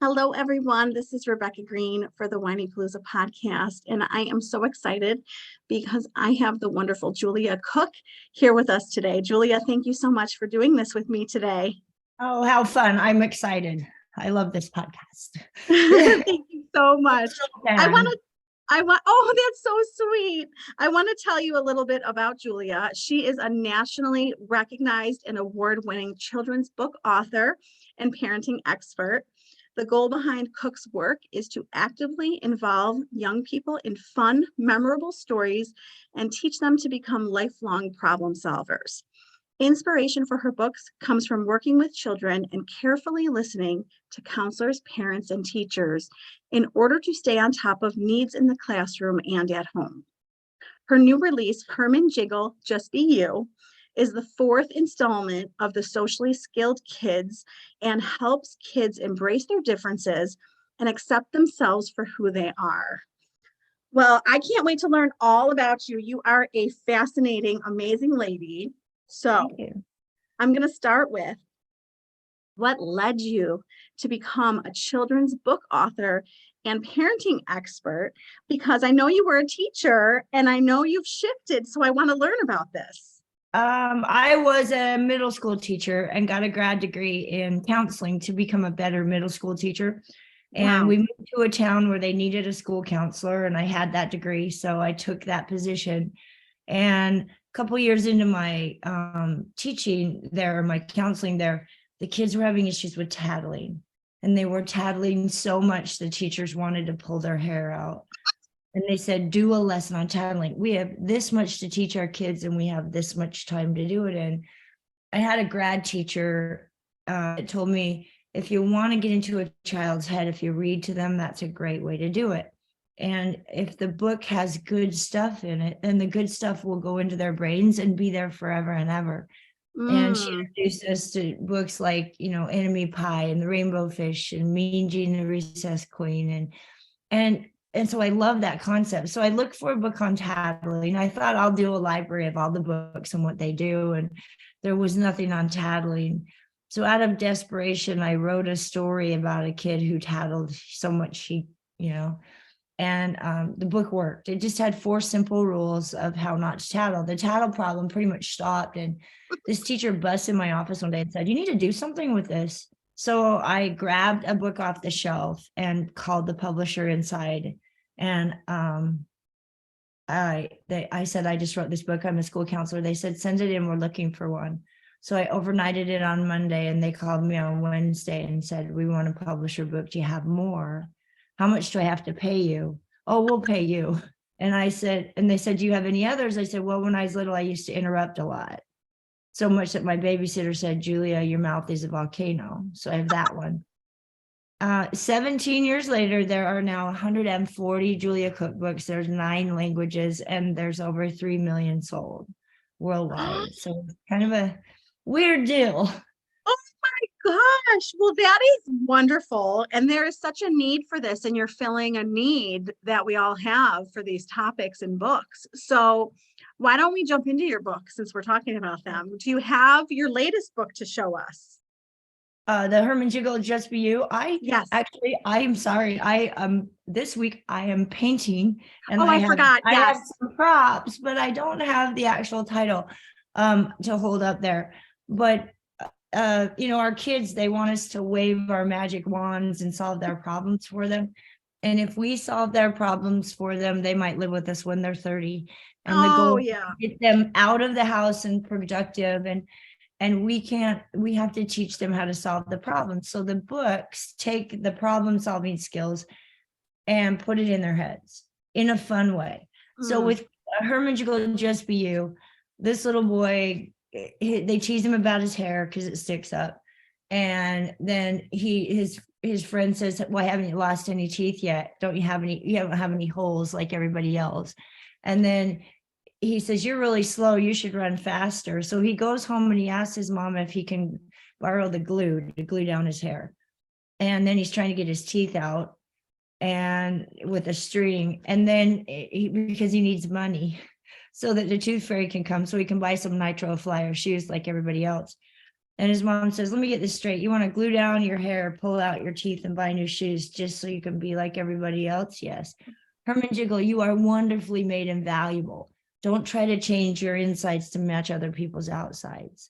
Hello, everyone. This is Rebecca Green for the Whinypaluza podcast, and I am so excited because I have the wonderful Julia Cook here with us today. Julia, thank you so much for doing this with me today. Oh, how fun. I'm excited. I love this podcast. Thank you so much. And Oh, that's so sweet. I want to tell you a little bit about Julia. She is a nationally recognized and award-winning children's book author and parenting expert. The goal behind Cook's work is to actively involve young people in fun, memorable stories and teach them to become lifelong problem solvers. Inspiration for her books comes from working with children and carefully listening to counselors, parents, and teachers in order to stay on top of needs in the classroom and at home. Her new release, Herman Jiggle, Just Be You, is the fourth installment of the Socially Skilled Kids and helps kids embrace their differences and accept themselves for who they are. Well, I can't wait to learn all about you. You are a fascinating, amazing lady. So I'm going to start with what led you to become a children's book author and parenting expert, because I know you were a teacher and I know you've shifted. So I want to learn about this. I was a middle school teacher and got a grad degree in counseling to become a better middle school teacher. And Wow. we moved to a town where they needed a school counselor, and I had that degree. So I took that position. And a couple years into my teaching there, my counseling there, the kids were having issues with tattling. And they were tattling so much the teachers wanted to pull their hair out. And they said, do a lesson on tattling. We have this much to teach our kids and we have this much time to do it in. I had a grad teacher that told me, if you want to get into a child's head, if you read to them, that's a great way to do it. And if the book has good stuff in it, then the good stuff will go into their brains and be there forever and ever. And she introduced us to books like, Enemy Pie and The Rainbow Fish and Mean Gene the Recess Queen. And so I love that concept. So I looked for a book on tattling. I thought I'll do a library of all the books and what they do. And there was nothing on tattling. So out of desperation, I wrote a story about a kid who tattled so much and the book worked. It just had 4 simple rules of how not to tattle. The tattle problem pretty much stopped. And this teacher busted in my office one day and said, you need to do something with this. So I grabbed a book off the shelf and called the publisher inside. And I said, I just wrote this book. I'm a school counselor. They said, send it in. We're looking for one. So I overnighted it on Monday, and they called me on Wednesday and said, we want to publish your book. Do you have more? How much do I have to pay you? Oh, we'll pay you. And they said, do you have any others? I said, well, when I was little, I used to interrupt a lot. So much that my babysitter said, Julia, your mouth is a volcano. So I have that one. 17 years later, there are now 140 Julia cookbooks. There's 9 languages, and there's over 3 million sold worldwide. So it's kind of a weird deal. Oh my gosh. Well, that is wonderful. And there is such a need for this, and you're filling a need that we all have for these topics in books. So why don't we jump into your book since we're talking about them? Do you have your latest book to show us? The Herman Jiggle Just Be You. Yes. Actually, I am sorry. This week I am painting, and I forgot. I Yes. have some props, but I don't have the actual title to hold up there. But our kids, they want us to wave our magic wands and solve their problems for them. And if we solve their problems for them, they might live with us when they're 30. And the goal is to get them out of the house and productive, and we have to teach them how to solve the problem. So the books take the problem solving skills and put it in their heads in a fun way. So with Herman Jiggle Just Be You, this little boy, they tease him about his hair because it sticks up. And then his friend says, why haven't you lost any teeth yet? You don't have any holes like everybody else. And then he says, you're really slow. You should run faster. So he goes home and he asks his mom if he can borrow the glue to glue down his hair. And then he's trying to get his teeth out and with a string. And then because he needs money so that the tooth fairy can come so he can buy some nitro flyer shoes like everybody else. And his mom says, let me get this straight. You want to glue down your hair, pull out your teeth, and buy new shoes just so you can be like everybody else? Yes. Herman Jiggle, you are wonderfully made and valuable. Don't try to change your insides to match other people's outsides.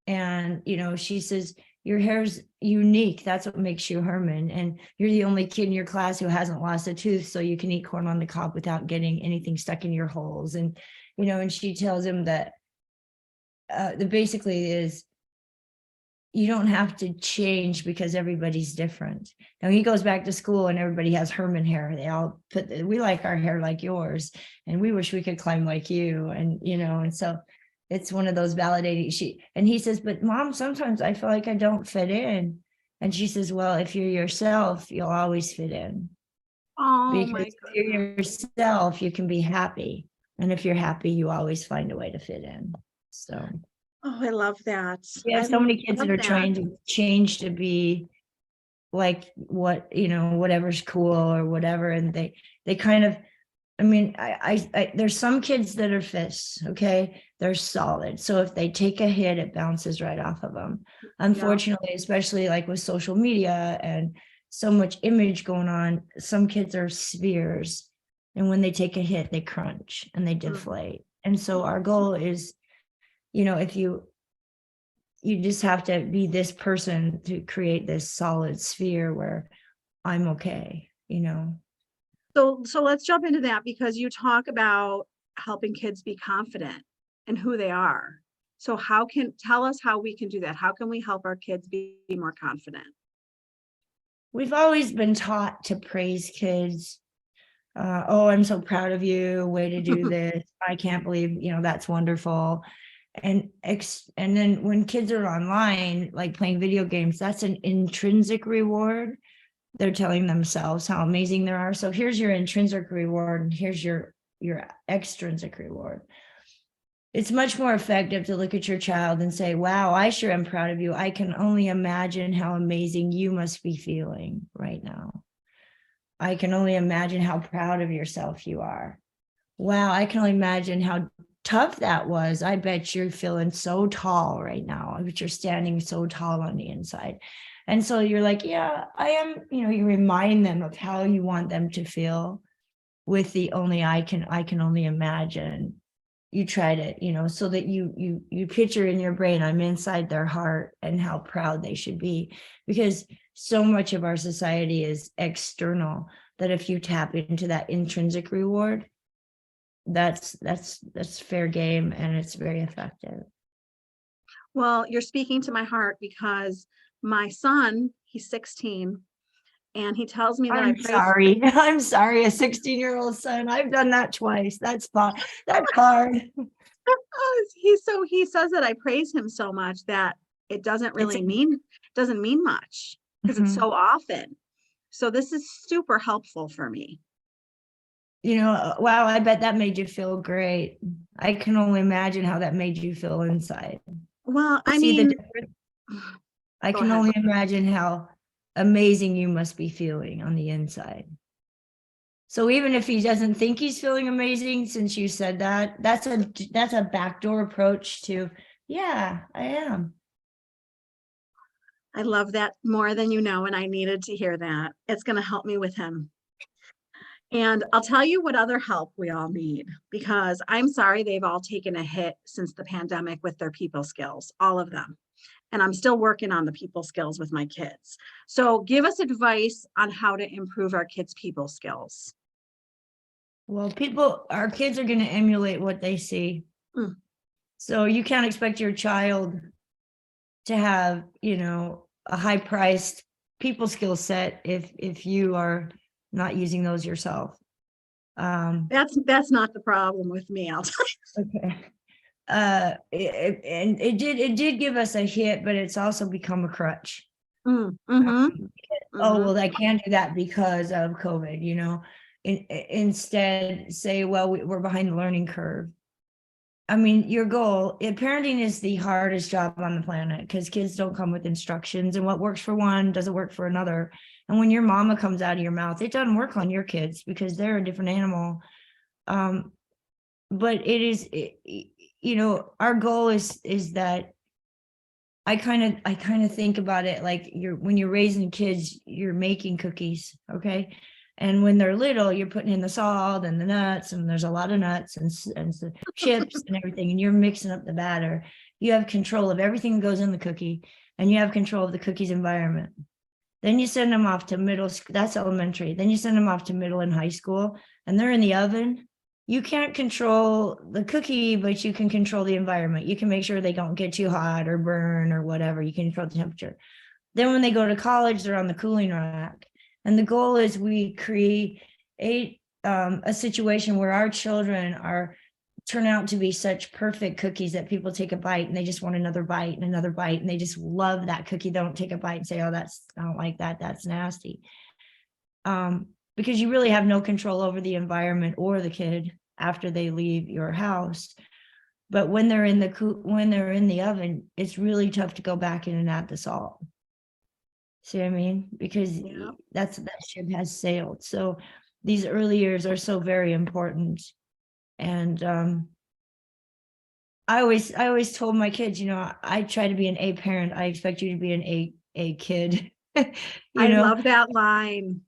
And, she says, your hair's unique. That's what makes you Herman. And you're the only kid in your class who hasn't lost a tooth, so you can eat corn on the cob without getting anything stuck in your holes. And, and she tells him that the basically is, you don't have to change because everybody's different. Now he goes back to school and everybody has Herman hair. They all we like our hair like yours, and we wish we could climb like you. And, and so it's one of those validating. He says, but Mom, sometimes I feel like I don't fit in. And she says, well, if you're yourself, you'll always fit in. Oh Because my if you're yourself, you can be happy. And if you're happy, you always find a way to fit in. So. Oh, I love that. We have so many kids that are trying to change to be like whatever's cool or whatever. And they kind of, there's some kids that are fists, okay? They're solid. So if they take a hit, it bounces right off of them. Unfortunately, especially like with social media and so much image going on, some kids are spheres. And when they take a hit, they crunch and they deflate. And so our goal is, if you just have to be this person to create this solid sphere where I'm okay, So let's jump into that, because you talk about helping kids be confident in who they are. So tell us how we can do that. How can we help our kids be more confident? We've always been taught to praise kids. Oh, I'm so proud of you. Way to do this. I can't believe, that's wonderful. And then when kids are online, like playing video games, that's an intrinsic reward. They're telling themselves how amazing they are. So here's your intrinsic reward, and here's your extrinsic reward. It's much more effective to look at your child and say, wow, I sure am proud of you. I can only imagine how amazing you must be feeling right now. I can only imagine how proud of yourself you are. Wow, I can only imagine how tough that was. I bet you're feeling so tall right now. I bet you're standing so tall on the inside. And so you're like, yeah, I am, you remind them of how you want them to feel with the only I can only imagine. You try to, so that you picture in your brain, I'm inside their heart and how proud they should be, because so much of our society is external, that if you tap into that intrinsic reward, that's fair game, and it's very effective. Well, you're speaking to my heart, because my son, he's 16, and he tells me that I'm sorry. I'm sorry, a 16-year-old son. I've done that twice. That's hard. He says that I praise him so much that it doesn't mean much, because it's so often. So this is super helpful for me. Wow, I bet that made you feel great. I can only imagine how that made you feel inside. Well, I See the mean, difference? I can only imagine how amazing you must be feeling on the inside. So even if he doesn't think he's feeling amazing, since you said that, that's a backdoor approach to, yeah, I am. I love that more than you know, and I needed to hear that. It's going to help me with him. And I'll tell you what other help we all need, because I'm sorry they've all taken a hit since the pandemic with their people skills, all of them. And I'm still working on the people skills with my kids. So give us advice on how to improve our kids' people skills. Well, our kids are going to emulate what they see. So you can't expect your child to have, a high priced people skill set if you are not using those yourself. That's not the problem with me, I'll tell you. Okay. It did give us a hit, but it's also become a crutch. Oh, well, I can't do that because of COVID, instead say, well, we're behind the learning curve. Your goal, parenting is the hardest job on the planet, because kids don't come with instructions, and what works for one doesn't work for another. And when your mama comes out of your mouth, it doesn't work on your kids because they're a different animal. But it is, our goal is that I kind of think about it like when you're raising kids, you're making cookies, okay? And when they're little, you're putting in the salt and the nuts, and there's a lot of nuts and the chips and everything, and you're mixing up the batter. You have control of everything that goes in the cookie, and you have control of the cookie's environment. Then you send them off to middle school, that's elementary. Then you send them off to middle and high school, and they're in the oven. You can't control the cookie, but you can control the environment. You can make sure they don't get too hot or burn or whatever. You can control the temperature. Then when they go to college, they're on the cooling rack. And the goal is we create a situation where our children turn out to be such perfect cookies that people take a bite and they just want another bite and another bite, and they just love that cookie. They don't take a bite and say, oh, I don't like that. That's nasty. Because you really have no control over the environment or the kid after they leave your house. But when they're in the oven, it's really tough to go back in and add the salt. See what I mean? Because Yeah. that ship has sailed. So these early years are so very important. And I always told my kids, I try to be an A parent. I expect you to be an A kid. I love that line.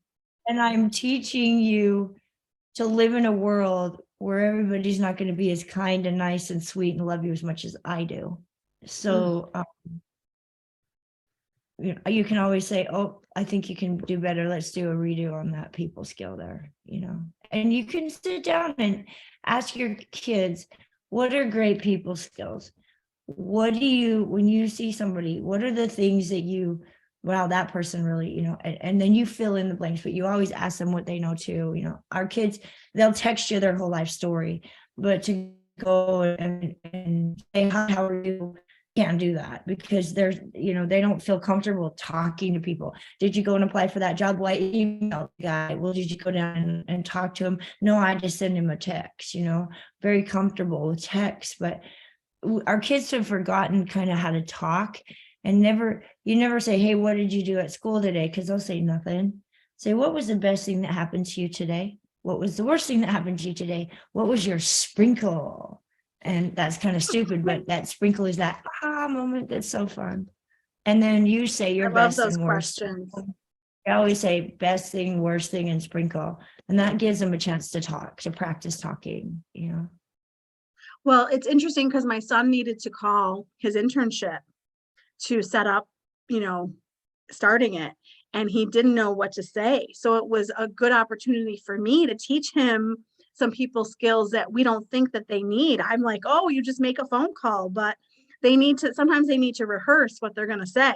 And I'm teaching you to live in a world where everybody's not going to be as kind and nice and sweet and love you as much as I do. So you can always say, oh, I think you can do better. Let's do a redo on that people skill there, and you can sit down and ask your kids, what are great people skills? When you see somebody, what are the things that wow, that person really, and then you fill in the blanks, but you always ask them what they know too. Our kids, they'll text you their whole life story, but to go and say, hi, how are you? Can't do that because they don't feel comfortable talking to people. Did you go and apply for that job? Why email the guy? Well, did you go down and talk to him? No, I just send him a text, very comfortable with text. But our kids have forgotten kind of how to talk, and you never say, hey, what did you do at school today? Because they'll say nothing. Say, what was the best thing that happened to you today? What was the worst thing that happened to you today? What was your sprinkle? And that's kind of stupid, but that sprinkle is that moment that's so fun. And then you say your I love best those and worst. questions. I always say best thing, worst thing, and sprinkle. And that gives them a chance to practice talking, Well, it's interesting because my son needed to call his internship to set up, starting it, and he didn't know what to say. So it was a good opportunity for me to teach him some people skills that we don't think that they need. I'm like, oh, you just make a phone call, but sometimes they need to rehearse what they're going to say.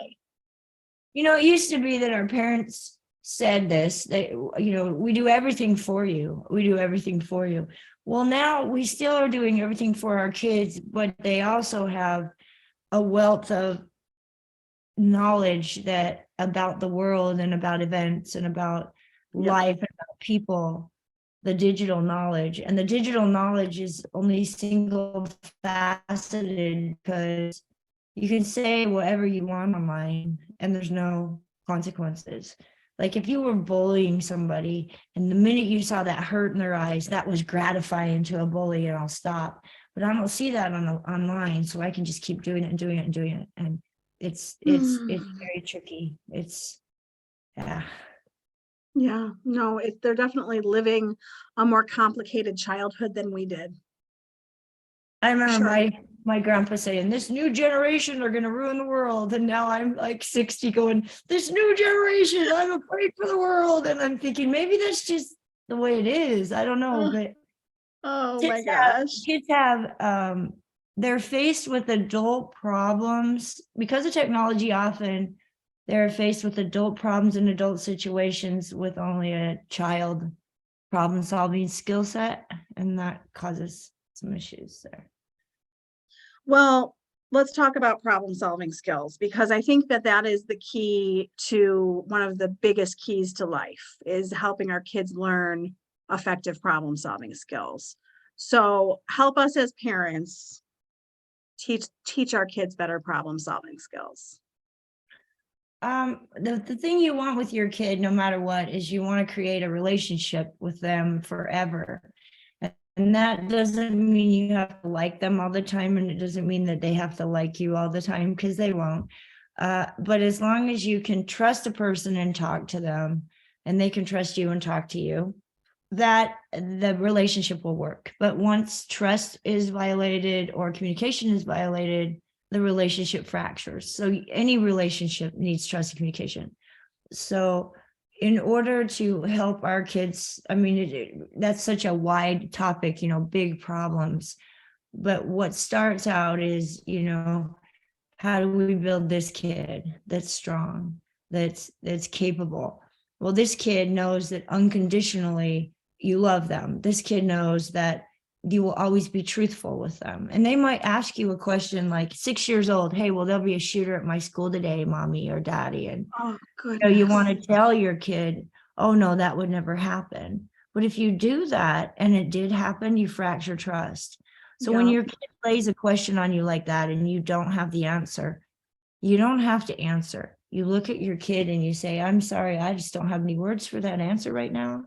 It used to be that our parents said this, that, we do everything for you. We do everything for you. Well, now we still are doing everything for our kids, but they also have a wealth of knowledge about the world and about events and about life and about people, the digital knowledge. And the digital knowledge is only single faceted because you can say whatever you want online and there's no consequences. Like if you were bullying somebody and the minute you saw that hurt in their eyes, that was gratifying to a bully, and I'll stop. But I don't see that online, so I can just keep doing it and doing it and doing it. And it's very tricky. Yeah. Yeah, no, they're definitely living a more complicated childhood than we did. I remember Sure. my grandpa saying, this new generation are going to ruin the world. And now I'm like 60 going, this new generation, I'm afraid for the world. And I'm thinking, maybe that's just the way it is. I don't know. But Oh my gosh. kids have, they're faced with adult problems because of technology. Often they're faced with adult problems in adult situations with only a child problem solving skill set. And that causes some issues there. Well, let's talk about problem solving skills, because I think that is the key to one of the biggest keys to life, is helping our kids learn effective problem solving skills. So help us as parents teach our kids better problem solving skills. The thing you want with your kid, no matter what, is you want to create a relationship with them forever. And that doesn't mean you have to like them all the time, and it doesn't mean that they have to like you all the time, because they won't. But as long as you can trust a person and talk to them, and they can trust you and talk to you, that the relationship will work. But once trust is violated or communication is violated, the relationship fractures. So any relationship needs trust and communication. So in order to help our kids, I mean, that's such a wide topic, big problems. But what starts out is, how do we build this kid that's strong, that's capable? Well, this kid knows that unconditionally you love them. This kid knows that you will always be truthful with them. And they might ask you a question like 6 years old, hey, well, there'll be a shooter at my school today, mommy or daddy. And Oh, you goodness. want to tell your kid, oh no, that would never happen. But if you do that and it did happen, you fracture trust. So when Yeah. your kid lays a question on you like that and you don't have the answer, you don't have to answer. You look at your kid and you say, I'm sorry, I just don't have any words for that answer right now,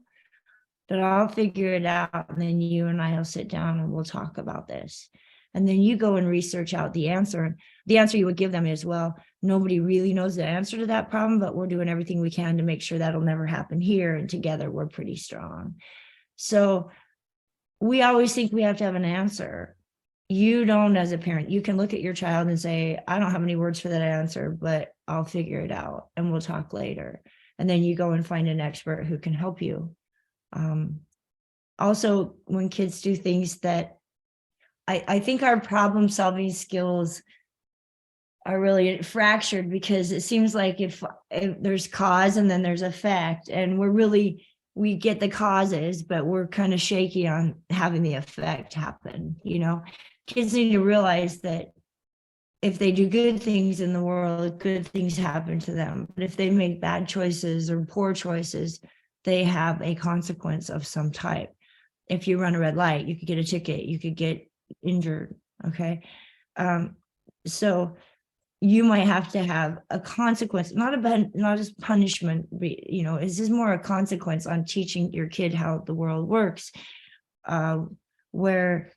but I'll figure it out. And then you and I will sit down and we'll talk about this. And then you go and research out the answer. The answer you would give them is, well, nobody really knows the answer to that problem, but we're doing everything we can to make sure that'll never happen here. And together we're pretty strong. So we always think we have to have an answer. You don't, as a parent. You can look at your child and say, I don't have any words for that answer, but I'll figure it out and we'll talk later. And then you go and find an expert who can help you. Also, when kids do things that I think our problem solving skills are really fractured, because it seems like if there's cause and then there's effect, and we get the causes, but we're kind of shaky on having the effect happen. Kids need to realize that if they do good things in the world, good things happen to them. But if they make bad choices or poor choices, they have a consequence of some type. If you run a red light, you could get a ticket, you could get injured. Okay. So you might have to have a consequence, not as punishment, is this more a consequence on teaching your kid how the world works? Where,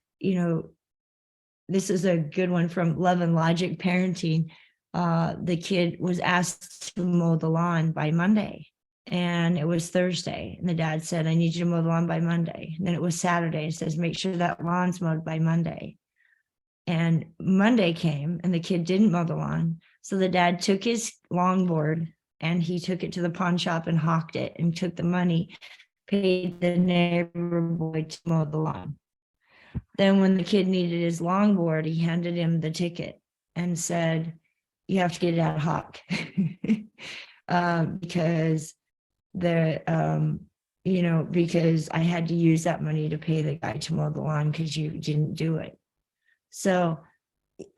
this is a good one from Love and Logic Parenting. The kid was asked to mow the lawn by Monday, and it was Thursday. And the dad said, I need you to mow the lawn by Monday. And then it was Saturday. It says, make sure that lawn's mowed by Monday. And Monday came and the kid didn't mow the lawn. So the dad took his longboard and he took it to the pawn shop and hawked it and took the money, paid the neighbor boy to mow the lawn. Then when the kid needed his longboard, he handed him the ticket and said, you have to get it out of hock. Because because I had to use that money to pay the guy to mow the lawn because you didn't do it. So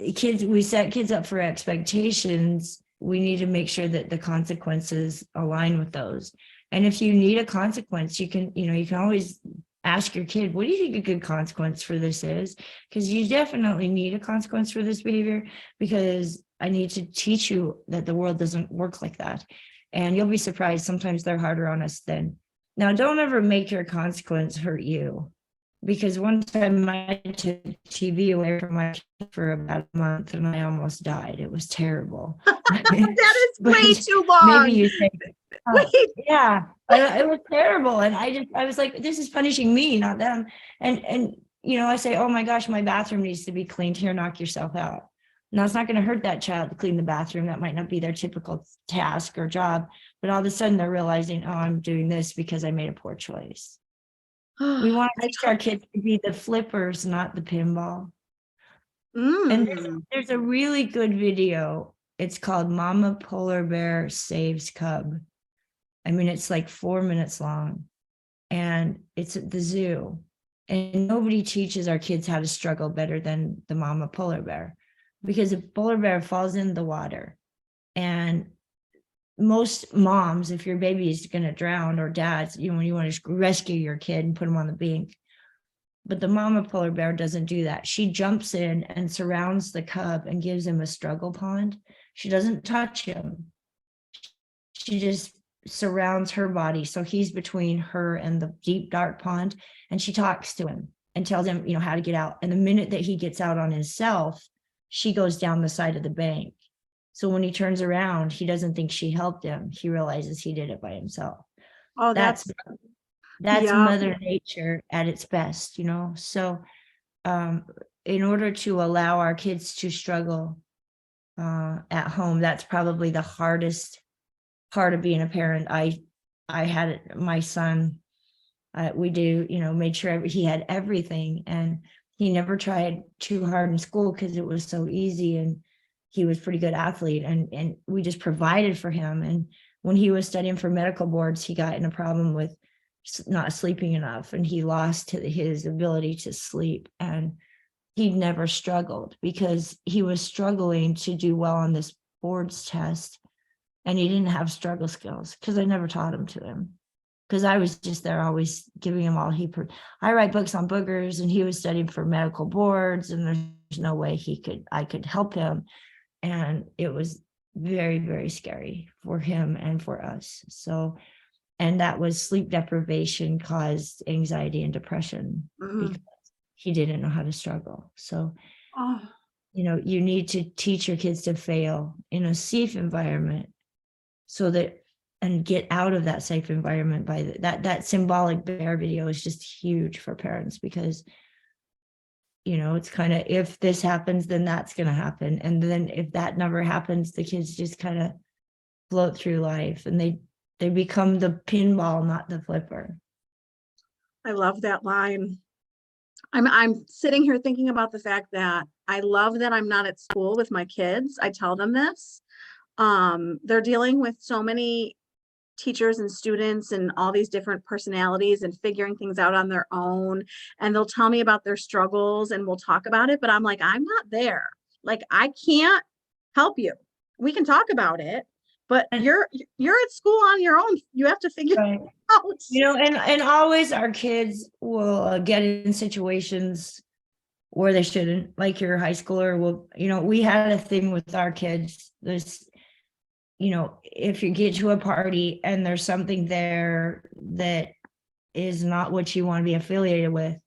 we set kids up for expectations. We need to make sure that the consequences align with those. And if you need a consequence, you can always ask your kid, what do you think a good consequence for this is? Because you definitely need a consequence for this behavior, because I need to teach you that the world doesn't work like that. And you'll be surprised. Sometimes they're harder on us than. Now, don't ever make your consequence hurt you. Because one time I took TV away from my kid for about a month and I almost died. It was terrible. That is way too long. Maybe you think, Wait. yeah, it was terrible. And I was like, this is punishing me, not them. And I say, oh my gosh, my bathroom needs to be cleaned. Here, knock yourself out. Now, it's not going to hurt that child to clean the bathroom. That might not be their typical task or job, but all of a sudden they're realizing, oh, I'm doing this because I made a poor choice. We want to teach our kids to be the flippers, not the pinball. And there's a really good video. It's called Mama Polar Bear Saves Cub. I mean, it's like 4 minutes long, and it's at the zoo. And nobody teaches our kids how to struggle better than the mama polar bear, because a polar bear falls in the water. And most moms, if your baby is going to drown, or dads, when you want to rescue your kid and put him on the bank. But the mama polar bear doesn't do that. She jumps in and surrounds the cub and gives him a struggle pond. She doesn't touch him. She just surrounds her body. So he's between her and the deep, dark pond, and she talks to him. and tells him, how to get out. And the minute that he gets out on himself, she goes down the side of the bank. So when he turns around, he doesn't think she helped him. He realizes he did it by himself. Oh, That's yeah. Mother Nature at its best, So in order to allow our kids to struggle at home, that's probably the hardest part of being a parent. I had my son, we made sure he had everything, and he never tried too hard in school because it was so easy, and he was pretty good athlete, and we just provided for him. And when he was studying for medical boards, he got in a problem with not sleeping enough, and he lost his ability to sleep, and he never struggled because he was struggling to do well on this boards test, and he didn't have struggle skills because I never taught him to him, because I was just there always giving him all I write books on boogers, and he was studying for medical boards, and there's no way I could help him. And it was very, very scary for him and for us. So, and that was sleep deprivation caused anxiety and depression because he didn't know how to struggle. So, you need to teach your kids to fail in a safe environment, so that, and get out of that safe environment by that symbolic bear video is just huge for parents, because it's kind of, if this happens, then that's going to happen. And then if that never happens, the kids just kind of float through life, and they become the pinball, not the flipper. I love that line. I'm sitting here thinking about the fact that I love that I'm not at school with my kids. I tell them this. They're dealing with so many teachers and students and all these different personalities and figuring things out on their own. And they'll tell me about their struggles and we'll talk about it, but I'm like, I'm not there. Like, I can't help you. We can talk about it, but you're at school on your own. You have to figure it out. And always our kids will get in situations where they shouldn't, like your high schooler will, we had a thing with our kids. This, if you get to a party and there's something there that is not what you want to be affiliated with,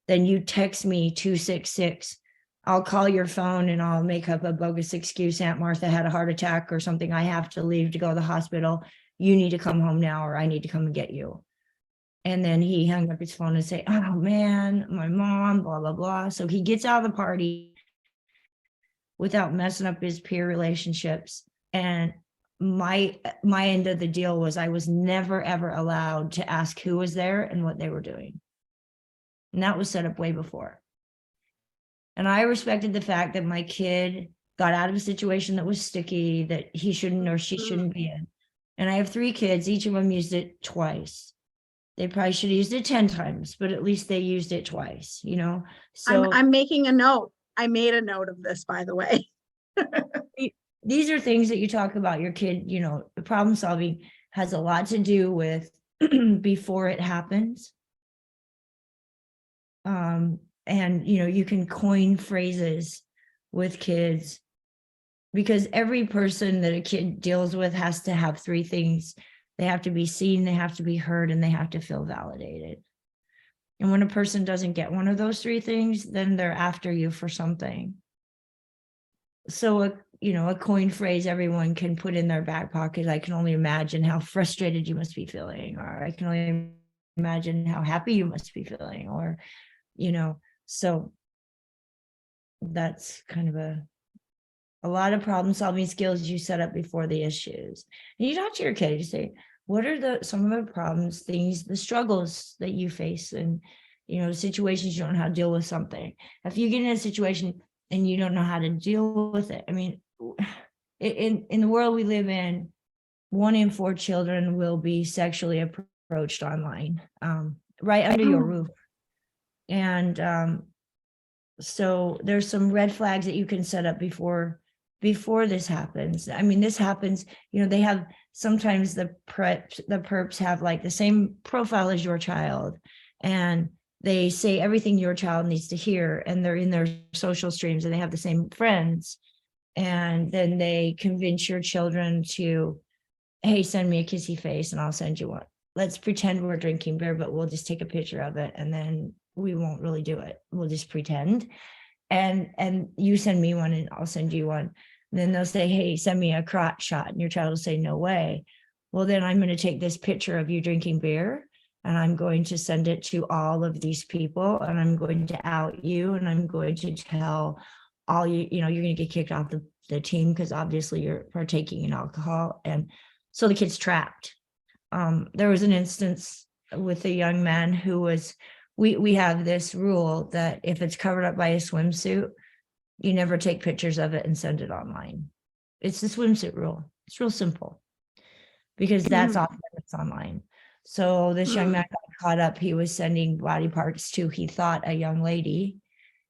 then you text me 266. I'll call your phone and I'll make up a bogus excuse. Aunt Martha had a heart attack or something. I have to leave to go to the hospital. You need to come home now, or I need to come and get you. And then he hung up his phone and say, oh man, my mom, blah, blah, blah. So he gets out of the party without messing up his peer relationships. And my end of the deal was I was never, ever allowed to ask who was there and what they were doing. And that was set up way before. And I respected the fact that my kid got out of a situation that was sticky, that he shouldn't or she shouldn't be in. And I have 3 kids. Each of them used it twice. They probably should have used it 10 times, but at least they used it twice, So I'm making a note. I made a note of this, by the way. These are things that you talk about your kid, the problem solving has a lot to do with before it happens. And you can coin phrases with kids, because every person that a kid deals with has to have 3 things. They have to be seen, they have to be heard, and they have to feel validated. And when a person doesn't get one of those 3 things, then they're after you for something. So a coin phrase everyone can put in their back pocket. I can only imagine how frustrated you must be feeling, or I can only imagine how happy you must be feeling, or so that's kind of a lot of problem solving skills you set up before the issues. And you talk to your kid, you say, what are some of the problems, things, the struggles that you face, and situations you don't know how to deal with something. If you get in a situation and you don't know how to deal with it, I mean, in the world we live in, 1 in 4 children will be sexually approached online, right under your roof. And so there's some red flags that you can set up before this happens. I mean, this happens, they have, sometimes the perps have like the same profile as your child, and they say everything your child needs to hear, and they're in their social streams and they have the same friends. And then they convince your children to, hey, send me a kissy face and I'll send you one. Let's pretend we're drinking beer, but we'll just take a picture of it. And then we won't really do it. We'll just pretend. And you send me one and I'll send you one. And then they'll say, hey, send me a crotch shot. And your child will say, no way. Well, then I'm going to take this picture of you drinking beer and I'm going to send it to all of these people and I'm going to out you and I'm going to tell all you know, you're going to get kicked off the team because obviously you're partaking in alcohol. And so the kid's trapped. There was an instance with a young man who was, we have this rule that if it's covered up by a swimsuit, you never take pictures of it and send it online. It's the swimsuit rule. It's real simple because that's off limits online. So this young man got caught up. He was sending body parts to, he thought, a young lady.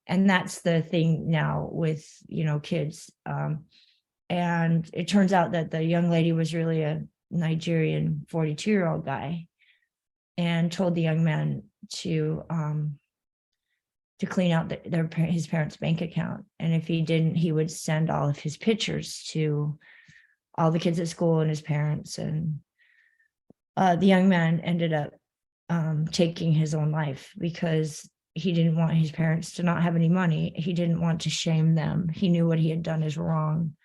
And that's the thing now with, you know, kids. And it turns out that the young lady was really a Nigerian 42-year-old guy and told the young man to clean out his parents' bank account. And if he didn't, he would send all of his pictures to all the kids at school and his parents. And the young man ended up taking his own life because he didn't want his parents to not have any money. He didn't want to shame them. He knew what he had done is wrong.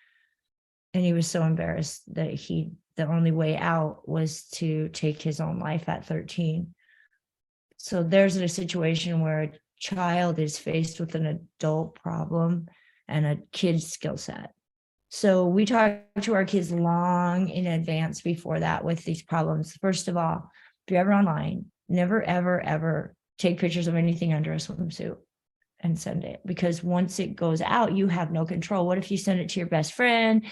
And he was so embarrassed that the only way out was to take his own life at 13. So there's a situation where a child is faced with an adult problem and a kid's skill set. So we talk to our kids long in advance before that with these problems. First of all, if you're ever online, never, ever, ever take pictures of anything under a swimsuit and send it, because once it goes out, you have no control. What if you send it to your best friend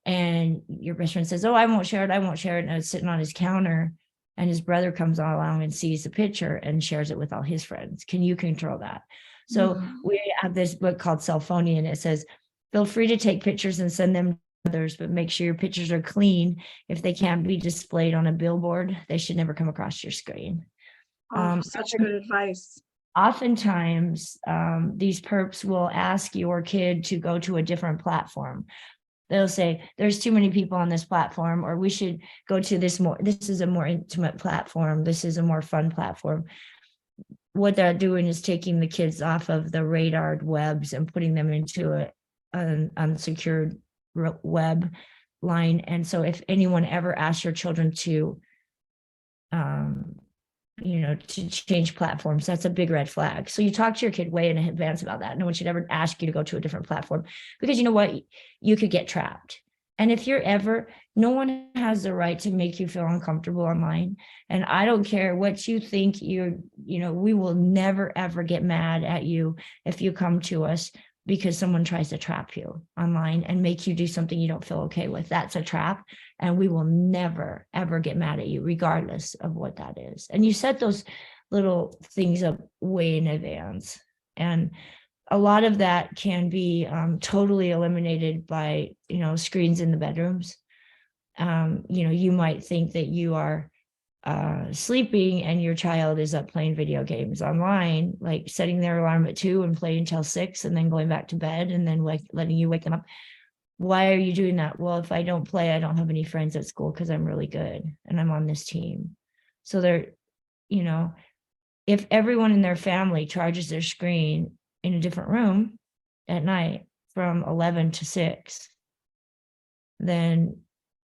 and your best friend says, oh, I won't share it, and it's sitting on his counter and his brother comes along and sees the picture and shares it with all his friends? Can you control that? So we have this book called Cell Phony, and it says, feel free to take pictures and send them to others, but make sure your pictures are clean. If they can't be displayed on a billboard, they should never come across your screen. Such good advice. Oftentimes, these perps will ask your kid to go to a different platform. They'll say, there's too many people on this platform, or we should go to this is a more intimate platform. This is a more fun platform. What they're doing is taking the kids off of the radared webs and putting them into an unsecured web line. And so if anyone ever asks your children to, to change platforms, that's a big red flag. So you talk to your kid way in advance about that. No one should ever ask you to go to a different platform, because you know what? You could get trapped. And if no one has the right to make you feel uncomfortable online. And I don't care what you think, we will never, ever get mad at you if you come to us because someone tries to trap you online and make you do something you don't feel okay with. That's a trap. And we will never, ever get mad at you, regardless of what that is. And you set those little things up way in advance. And a lot of that can be totally eliminated by, screens in the bedrooms. You might think that you are sleeping and your child is up playing video games online, like setting their alarm at 2 and playing until 6 and then going back to bed and then letting you wake them up. Why are you doing that? Well, if I don't play, I don't have any friends at school because I'm really good and I'm on this team. So if everyone in their family charges their screen in a different room at night from 11 to 6, then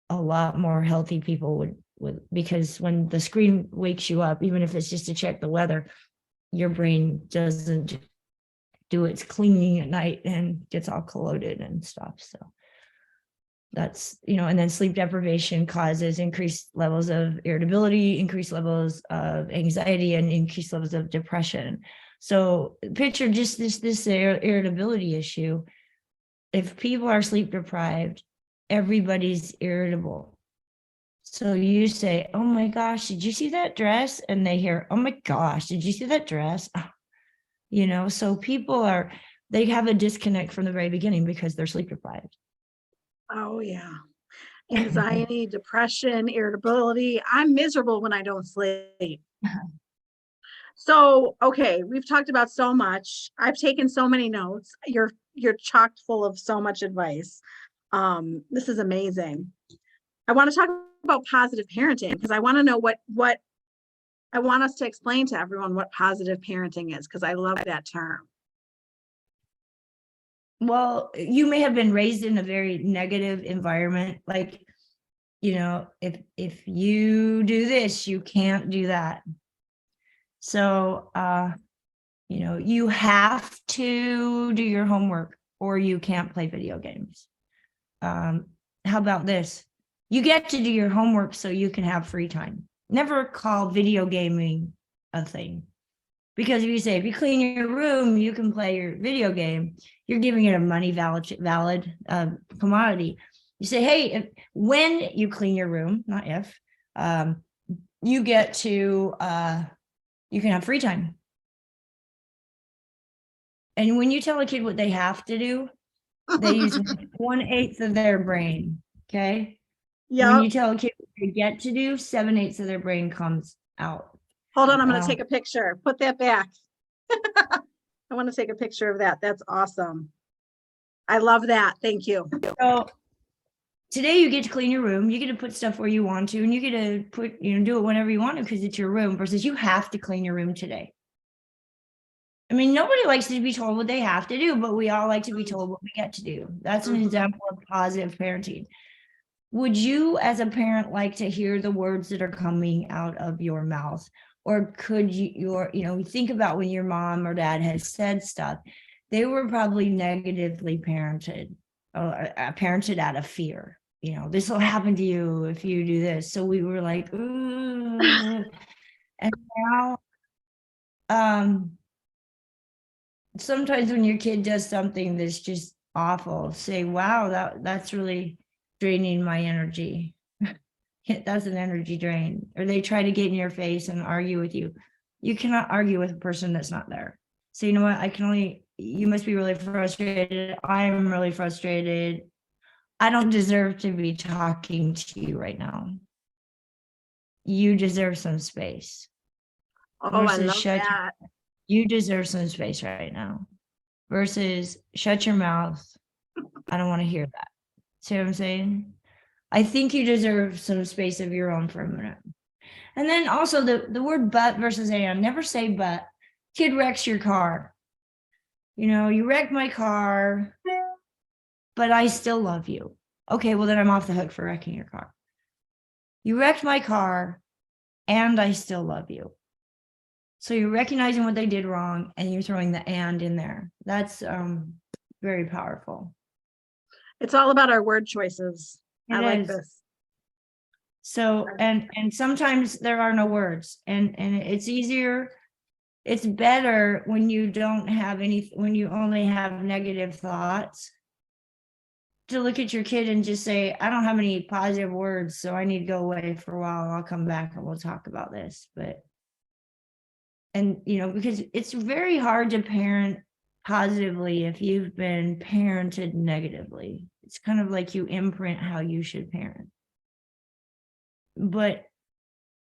a lot more healthy people would, because when the screen wakes you up, even if it's just to check the weather, your brain doesn't do its cleaning at night and gets all corroded and stuff. So that's, and then sleep deprivation causes increased levels of irritability, increased levels of anxiety, and increased levels of depression. So picture just this irritability issue. If people are sleep deprived, everybody's irritable. So you say, oh my gosh, did you see that dress? And they hear, oh my gosh, did you see that dress? So people they have a disconnect from the very beginning because they're sleep deprived. Oh yeah. Anxiety, depression, irritability. I'm miserable when I don't sleep. So, okay, we've talked about so much. I've taken so many notes. You're chocked full of so much advice. This is amazing. I want to talk about positive parenting because I want to know what I want us to explain to everyone what positive parenting is, because I love that term. Well, you may have been raised in a very negative environment, like, if you do this, you can't do that. So you have to do your homework or you can't play video games. How about this? You get to do your homework so you can have free time. Never call video gaming a thing. Because if you clean your room, you can play your video game. You're giving it a money valid commodity. You say, hey, when you clean your room, not if, you get to, you can have free time. And when you tell a kid what they have to do, they use 1/8 of their brain. Okay. When Yep. you tell a kid what they get to do, 7/8 of their brain comes out. Hold on, I'm going to take a picture. Put that back. I want to take a picture of that. That's awesome. I love that. Thank you. So today you get to clean your room. You get to put stuff where you want to, and you get to do it whenever you want to because it's your room versus you have to clean your room today. I mean, nobody likes to be told what they have to do, but we all like to be told what we get to do. That's an example of positive parenting. Would you, as a parent, like to hear the words that are coming out of your mouth? Or could you think about when your mom or dad has said stuff, they were probably negatively parented, or parented out of fear. This will happen to you if you do this. So we were like, ooh. And now, sometimes when your kid does something that's just awful, say, wow, that's really draining my energy. That's an energy drain. Or they try to get in your face and argue with you. You cannot argue with a person that's not there. So you know what? You must be really frustrated. I'm really frustrated. I don't deserve to be talking to you right now. You deserve some space. Oh, I love that. You deserve some space right now. Versus shut your mouth. I don't want to hear that. See what I'm saying? I think you deserve some space of your own for a minute. And then also the word but versus and. Never say but. Kid wrecks your car. You wrecked my car, but I still love you. Okay, well then I'm off the hook for wrecking your car. You wrecked my car and I still love you. So you're recognizing what they did wrong and you're throwing the and in there. That's very powerful. It's all about our word choices. I like this. So, and sometimes there are no words and it's easier. It's better when you don't have when you only have negative thoughts, to look at your kid and just say, I don't have any positive words, so I need to go away for a while. I'll come back and we'll talk about this. Because it's very hard to parent positively if you've been parented negatively. It's kind of like you imprint how you should parent. But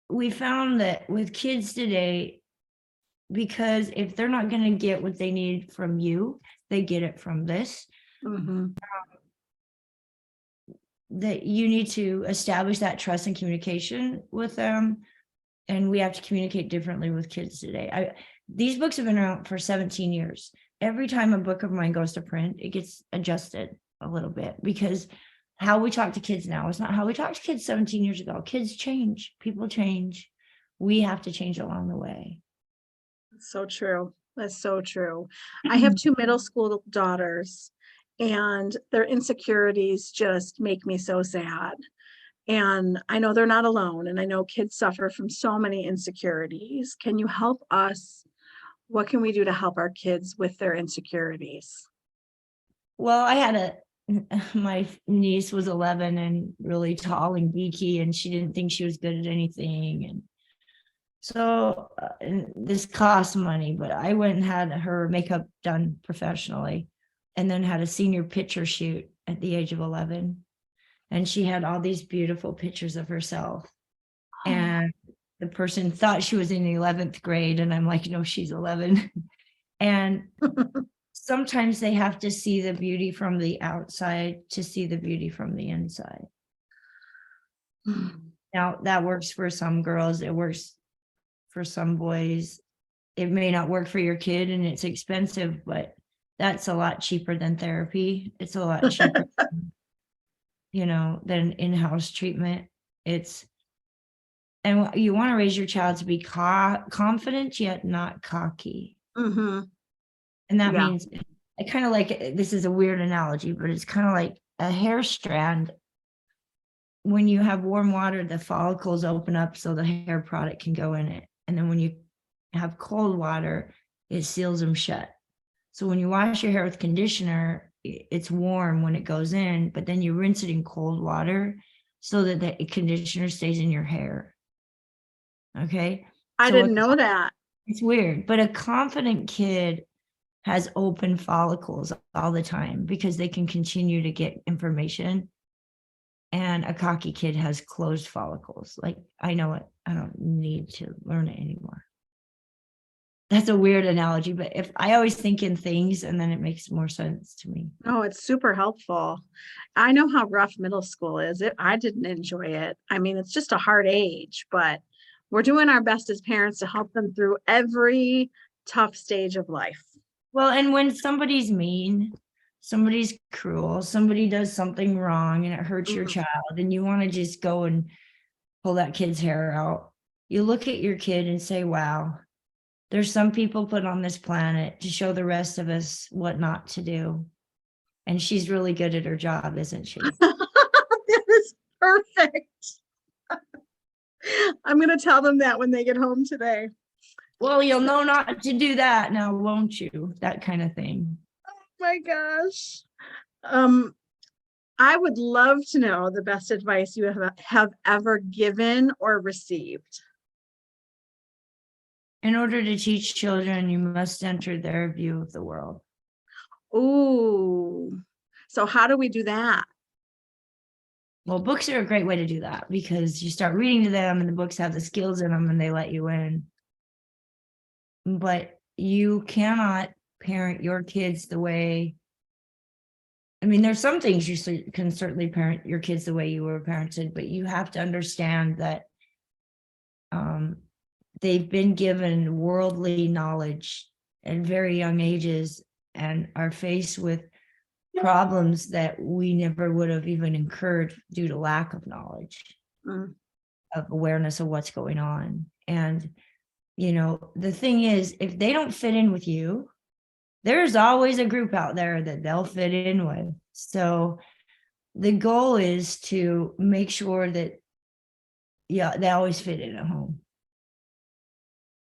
we found that with kids today, because if they're not going to get what they need from you, they get it from this. That you need to establish that trust and communication with them. And we have to communicate differently with kids today. These books have been around for 17 years. Every time a book of mine goes to print, it gets adjusted a little bit because how we talk to kids now is not how we talked to kids 17 years ago. Kids change, people change. We have to change along the way. So true. That's so true. I have 2 middle school daughters and their insecurities just make me so sad. And I know they're not alone. And I know kids suffer from so many insecurities. Can you help us? What can we do to help our kids with their insecurities? Well, my niece was 11 and really tall and geeky, and she didn't think she was good at anything. And so this cost money, but I went and had her makeup done professionally and then had a senior picture shoot at the age of 11. And she had all these beautiful pictures of herself. And the person thought she was in the 11th grade. And I'm like, no, she's 11. And sometimes they have to see the beauty from the outside to see the beauty from the inside. Now, that works for some girls. It works for some boys. It may not work for your kid and it's expensive, but that's a lot cheaper than therapy. It's a lot cheaper, than in-house treatment. And you want to raise your child to be confident yet not cocky. Mm-hmm. And that Yeah. means, I kind of like, this is a weird analogy, but it's kind of like a hair strand. When you have warm water, the follicles open up so the hair product can go in it. And then when you have cold water, it seals them shut. So when you wash your hair with conditioner, it's warm when it goes in, but then you rinse it in cold water so that the conditioner stays in your hair. Okay. I didn't know that. It's weird, but a confident kid has open follicles all the time because they can continue to get information. And a cocky kid has closed follicles. Like, I know it, I don't need to learn it anymore. That's a weird analogy, but if I always think in things and then it makes more sense to me. Oh, it's super helpful. I know how rough middle school is. I didn't enjoy it. I mean, it's just a hard age, but we're doing our best as parents to help them through every tough stage of life. Well, and when somebody's mean, somebody's cruel, somebody does something wrong and it hurts your child, and you want to just go and pull that kid's hair out, you look at your kid and say, wow, there's some people put on this planet to show the rest of us what not to do. And she's really good at her job, isn't she? That is perfect. I'm going to tell them that when they get home today. Well, you'll know not to do that now, won't you? That kind of thing. Oh my gosh. I would love to know the best advice you have ever given or received. In order to teach children, you must enter their view of the world. Ooh. So how do we do that? Well, books are a great way to do that because you start reading to them and the books have the skills in them and they let you in. But you cannot parent your kids the way, I mean, there's some things you can certainly parent your kids the way you were parented, but you have to understand that they've been given worldly knowledge at very young ages and are faced with problems that we never would have even incurred due to lack of knowledge, of awareness of what's going on. And, the thing is, if they don't fit in with you, there's always a group out there that they'll fit in with. So the goal is to make sure that, they always fit in at home.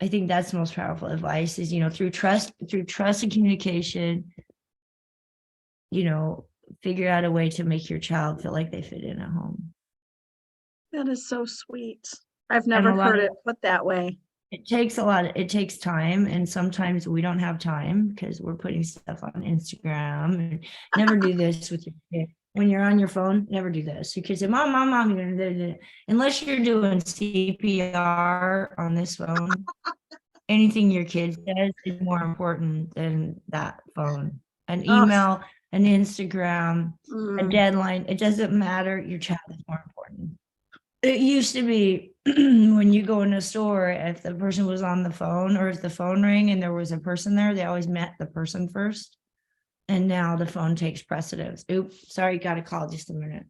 I think that's the most powerful advice is, through trust and communication, figure out a way to make your child feel like they fit in at home. That is so sweet. I've never heard it put that way. It takes time. And sometimes we don't have time because we're putting stuff on Instagram. And never do this with your kid. When you're on your phone, never do this. Your kid say, mom, unless you're doing CPR on this phone, anything your kid says is more important than that phone. An email, an Instagram, a deadline, it doesn't matter. Your child is more important. It used to be when you go in a store, if the person was on the phone or if the phone rang and there was a person there, they always met the person first. And now the phone takes precedence. Oops, sorry, got a call, just a minute.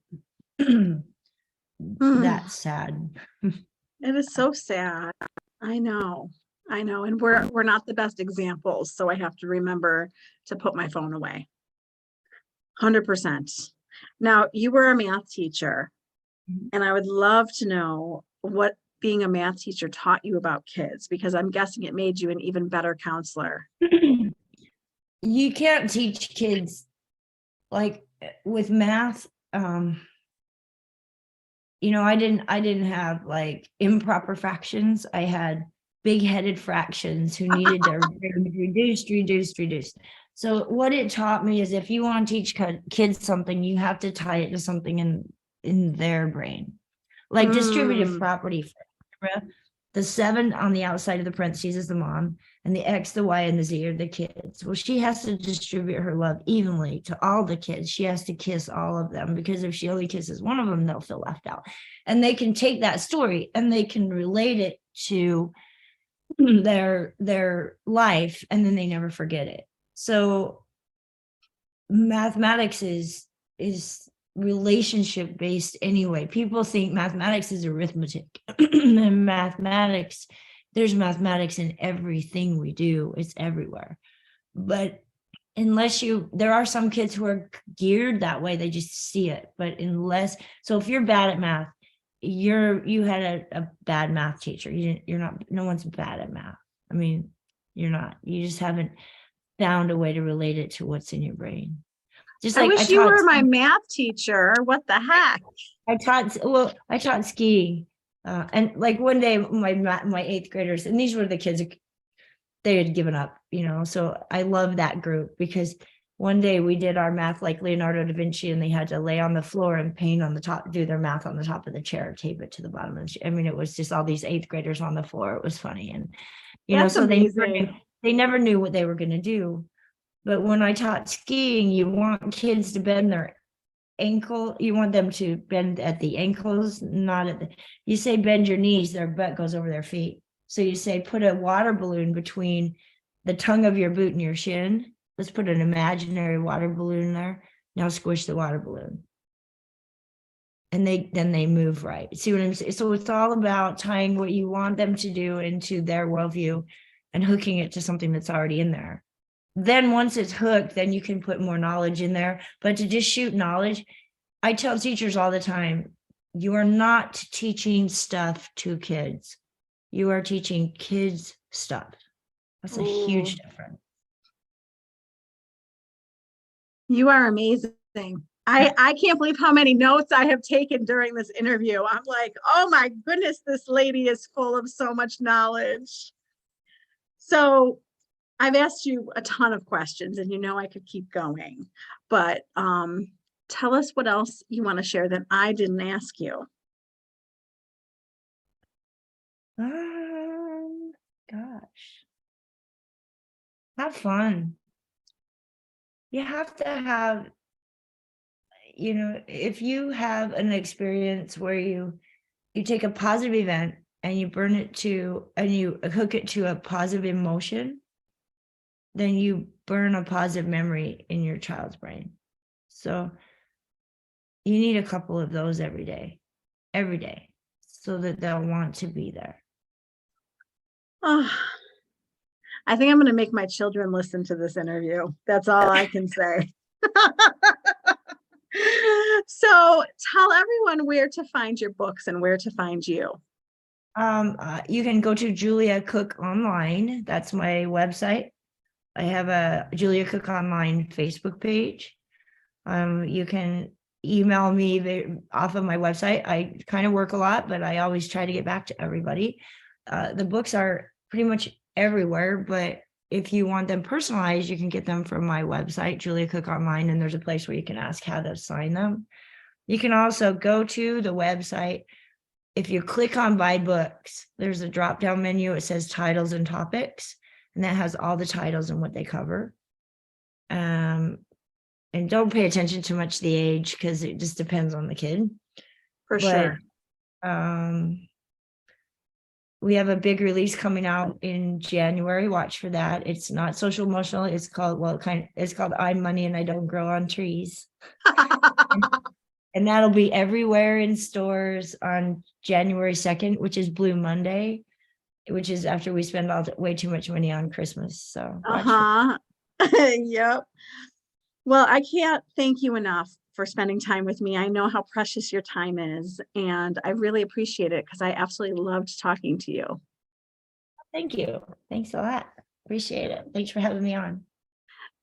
That's sad. It is so sad. I know. And we're not the best examples. So I have to remember to put my phone away. 100%. Now, you were a math teacher, and I would love to know what being a math teacher taught you about kids, because I'm guessing it made you an even better counselor. You can't teach kids like with math. I didn't have like improper fractions. I had big-headed fractions who needed to reduce. So what it taught me is if you want to teach kids something, you have to tie it to something in their brain, like distributive property. The 7 on the outside of the parentheses is the mom, and the X, the Y, and the Z are the kids. Well, she has to distribute her love evenly to all the kids. She has to kiss all of them, because if she only kisses one of them, they'll feel left out. And they can take that story and they can relate it to their life, and then they never forget it. So mathematics is relationship based anyway. People think mathematics is arithmetic. And there's mathematics in everything we do. It's everywhere. But there are some kids who are geared that way, they just see it. But so if you're bad at math, you had a bad math teacher. You're not, no one's bad at math. I mean, you're not, you just haven't found a way to relate it to what's in your brain. Just I like wish you were my math teacher. What the heck? I taught skiing. And like one day my eighth graders, and these were the kids, they had given up, so I love that group, because one day we did our math like Leonardo da Vinci, and they had to lay on the floor and paint on the top, do their math on the top of the chair, tape it to the bottom of the chair. I mean, it was just all these eighth graders on the floor. It was funny. And, That's so amazing. they never knew what they were going to do. But when I taught skiing, you want kids to bend their ankle. You want them to bend at the ankles, not at you say bend your knees, their butt goes over their feet. So you say, put a water balloon between the tongue of your boot and your shin. Let's put an imaginary water balloon there. Now squish the water balloon. And then they move right. See what I'm saying? So it's all about tying what you want them to do into their worldview and hooking it to something that's already in there. Then once it's hooked, then you can put more knowledge in there. But to just shoot knowledge, I tell teachers all the time, you are not teaching stuff to kids. You are teaching kids stuff. That's a huge difference. You are amazing. I can't believe how many notes I have taken during this interview. I'm like, oh my goodness, this lady is full of so much knowledge. So I've asked you a ton of questions, and I could keep going, but tell us what else you want to share that I didn't ask you. Gosh. Have fun. You have to have, if you have an experience where you take a positive event and you hook it to a positive emotion, then you burn a positive memory in your child's brain. So you need a couple of those every day, so that they'll want to be there. Oh, I think I'm going to make my children listen to this interview. That's all I can say. So tell everyone where to find your books and where to find you. You can go to Julia Cook Online. That's my website. I have a Julia Cook Online Facebook page. You can email me off of my website. I kind of work a lot, but I always try to get back to everybody. The books are pretty much everywhere, but if you want them personalized, you can get them from my website, Julia Cook Online, and there's a place where you can ask how to sign them. You can also go to the website. If you click on buy books, there's a drop-down menu. It says titles and topics, and that has all the titles and what they cover. And don't pay attention too much to the age, because it just depends on the kid. For sure. We have a big release coming out in January. Watch for that. It's not social emotional. It's called I'm Money and I Don't Grow on Trees. And that'll be everywhere in stores on January 2nd, which is Blue Monday, which is after we spend way too much money on Christmas. So Yep. Well, I can't thank you enough for spending time with me. I know how precious your time is, and I really appreciate it, because I absolutely loved talking to you. Thank you. Thanks a lot. Appreciate it. Thanks for having me on.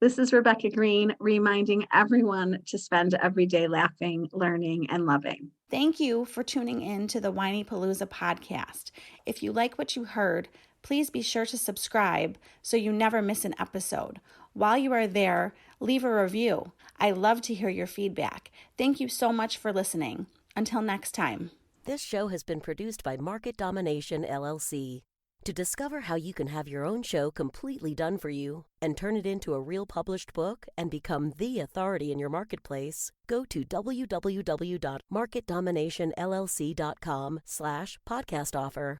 This is Rebecca Green, reminding everyone to spend every day laughing, learning, and loving. Thank you for tuning in to the Whinypaluza podcast. If you like what you heard, please be sure to subscribe so you never miss an episode. While you are there, leave a review. I love to hear your feedback. Thank you so much for listening. Until next time. This show has been produced by Market Domination, LLC. To discover how you can have your own show completely done for you and turn it into a real published book and become the authority in your marketplace, go to www.marketdominationllc.com/podcast offer.